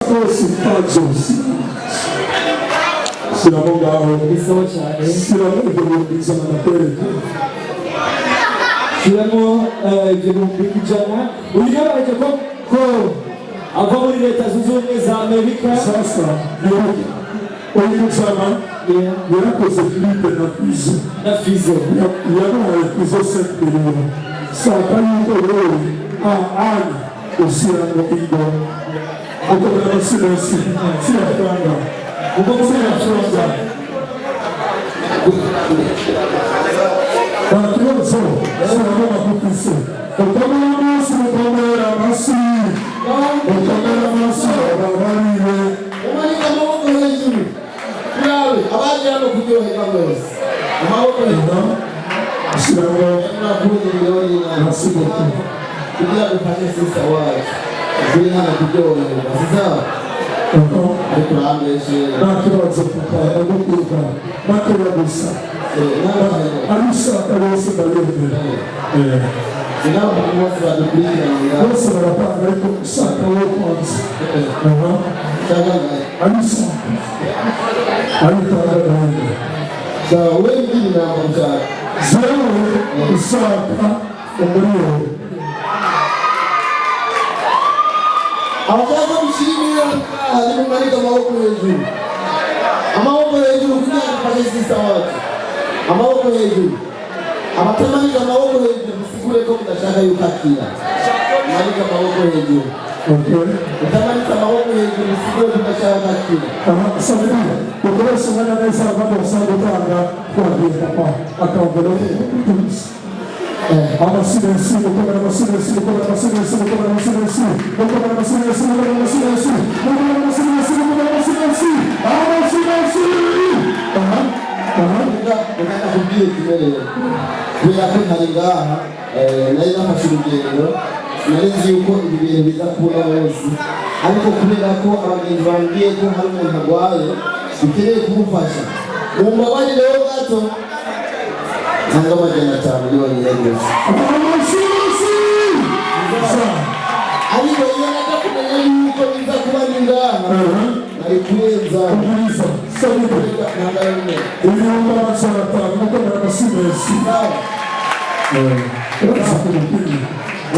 Sakosi Pajosi. Sinamongaho. Sinamongaho na kweli. Siramo igihumbi ijana. Uyigabaje ko ava muri Leta Zunze Ubumwe za Amerika. Sasa uyu msama yarakoze Philippe na Fizo. Yabaye Fizo sekuru. Saka yuko wewe ani usirano ingo. Uko na silence. Sina franga. Uko sina franga. Bakiro so. Sina mapukisi. Uko na masi ukomera masi. Ukomera masi abariwe. Umani kama wako hejuru. Yawe abaje hano kuryohera mwese. Amaboko y'Imana. Siramo na kundi yoni na nasibote. Kugira dufanye sister wacu. Zuri hano kuryohera. Sasa Turameshe nakibazo kuka gukuka nakibabusa arusha kabose balende Sinao bose badukira bose barapanga ariko usaka wo kwanza arusha arutanga gahunda wewe ndini na mchana zewe usaka umuriyo Abaza kushimira hadi kumarika maboko hejuru. Amaboko hejuru kugira kufanya sister watu. Amaboko hejuru. Abatamani maboko hejuru msigure ko mtashaka yukakira. Marika maboko hejuru. Okay. Utamani maboko hejuru msigure mtashaka yukakira. Sabina, ukoresha mwana nesa bado usangotanga kwa papa. Akaongelea Amasilesi, amasilesi, Nanga majana tamu yoni yego. Aliko yana takuna yuko niza kubanyingana. Alikuweza kuuliza. Sababu nanga yoni. Uliomba masala tamu kwa masimesi. Sawa.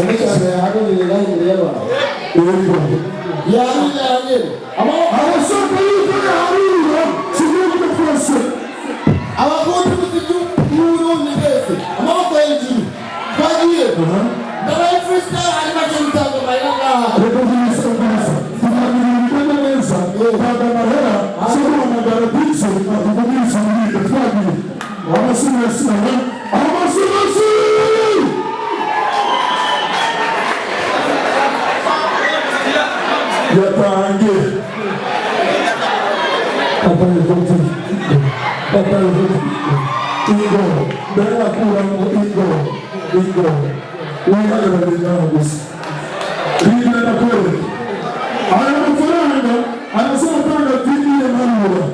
Umechana hado ni nani leo? Ya nani? Ama awasaka yuko na haruru. Sio kwa pesa. Awakote amaboko hejuru bagiye ndabaye freestyle ari macyo bayanga rekovinisa kumana neza baba mahera sio magara pizza avugumiza muri twagiye amasimesi yatangiye papa Ingo, bela kurango Ingo. Wala na dinabus. Rina na kweli. Anakufaranga, anasema tanga tini ya mamura.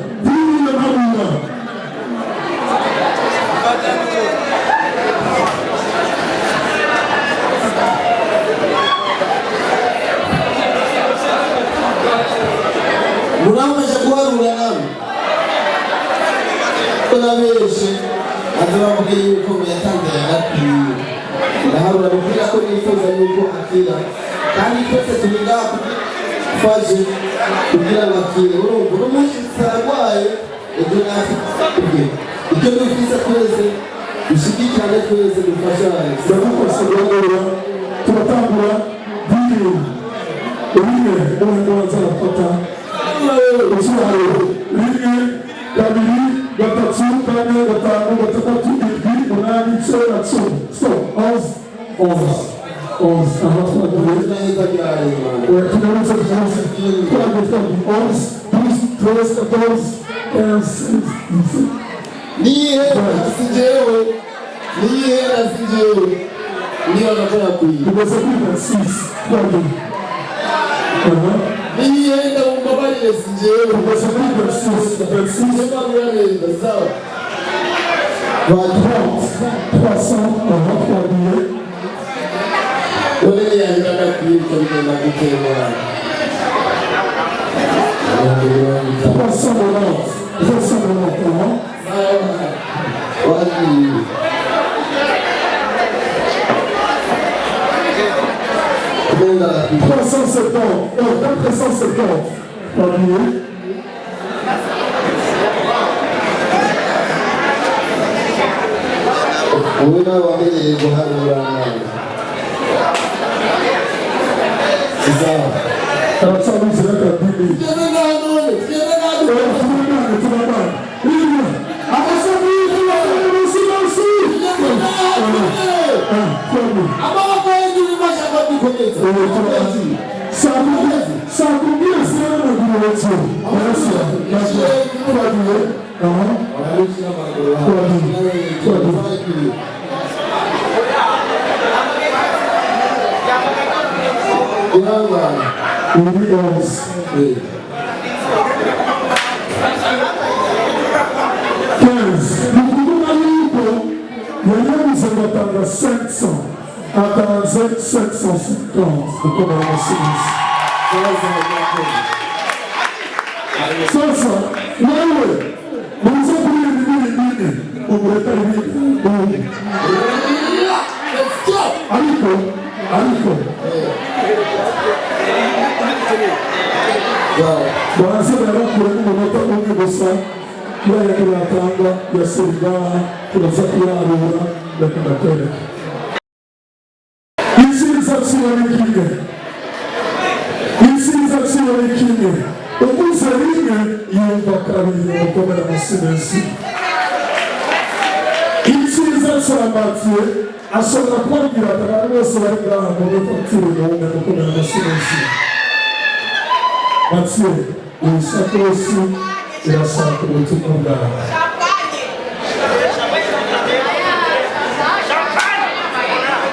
Munamba jaguaru nami. Kuna meshe Azura mugeni yuko yatanze hagati ndaharura bukira ko nifuza yuko akira kandi twese tubiga faje kugira bakire urumva umunsi saragwaye ibyo nafite ibyo dufise twese ushigikirane twese dufashanye ndakukosa rwanda turatangura video rimwe umuntu wazafata rimwe kabiri gatatu kane gatanu gatandatu indwi umunani icyenda cumi stop onze tunaweza onze plus 13 niye asijewe niyo anataka kuiba kwa sababu sisi kwa nienda umbabalile sijewe kwa sababu sisi kama yale sawa Wale ya ndaka kuipa na kutewa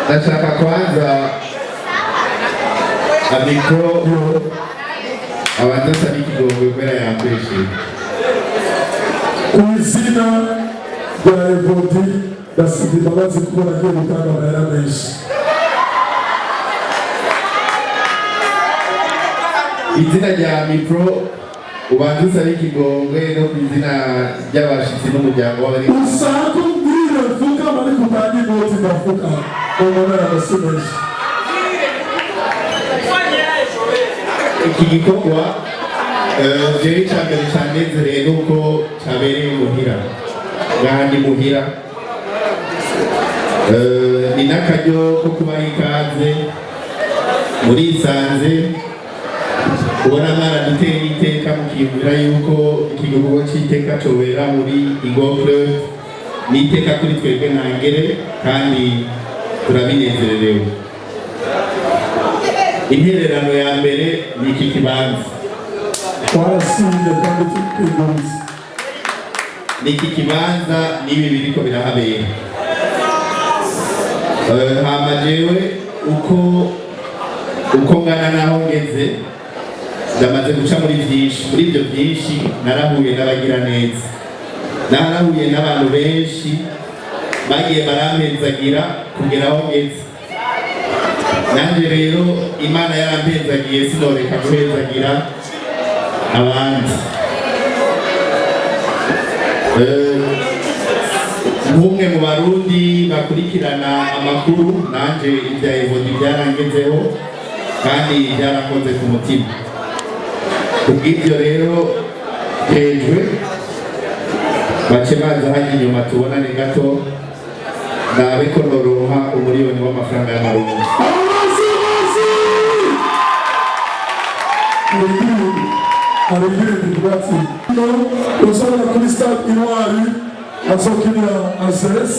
Nataka kwanza amikro abadasaba ikigongwe kubera yambeshe ku izina rya Evodi ndasaba imbabazi kuko nagiye gutanga amahera menshi. Izina rya mikro ubanza usaba ikigongwe no ku izina ry'abashitsi n'umuryango w'abari usanga umbwire mvuga bari kutangira inoti ndavuga umuntu arabasubiza. Iki gikorwa jewe icambere canezereye nuko cabereye muhira ngahandi muhira ni n'akaryo ko kubaha ikaze murisanze ubona mwaraduteye iteka mukiyumvira yuko iki gikorwa c'iteka cobera muri Igokle n'iteka kuri twebwe ntangere kandi turabinezererewe. Intererano ya mbere ni iki kibanza twarasiye kandi twiteguye ni iki kibanza n'ibi biriko birahabera. Hama jewe uko ngana naho ngeze ndamaze guca muri byinshi. Muri ibyo byinshi narahuye n'abagira neza, narahuye n'abantu benshi bagiye barampezagira kugera aho ngeze. Nanje rero Imana yarampezagiye sinoreka guhezagira abandi. Nk'umwe mu Barundi bakurikirana amakuru nanje ibya Evodi byarangezeho kandi byarakoze ku mutima. Kubw'ibyo rero hejwe bace baza hajya inyuma tubonane gato ndabe ko noronka umuriyoni w'amafaranga y'amarundi. Arigirindi bwati usana kuri stade Intwari azokinira Azes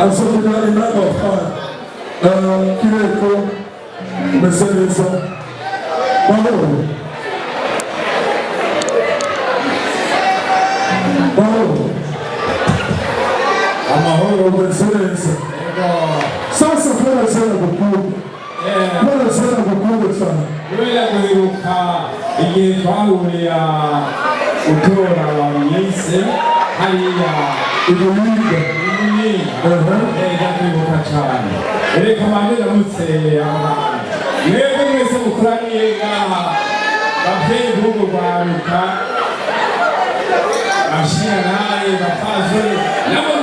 azokinira inama fana kireko meze neza mahoro amahoro meze neza. Sasa kwa zera gukuru kwa zera gukuru sana kubera guheruka igihe twahurira gutora abamyise hariya ibuyiga neza kwibuka cyane. Reka mande ndamutse mwebwe mwese mukoraniye ngaha babyeyi b'ubwo rwaruka abashingantahe bapfasoni nabo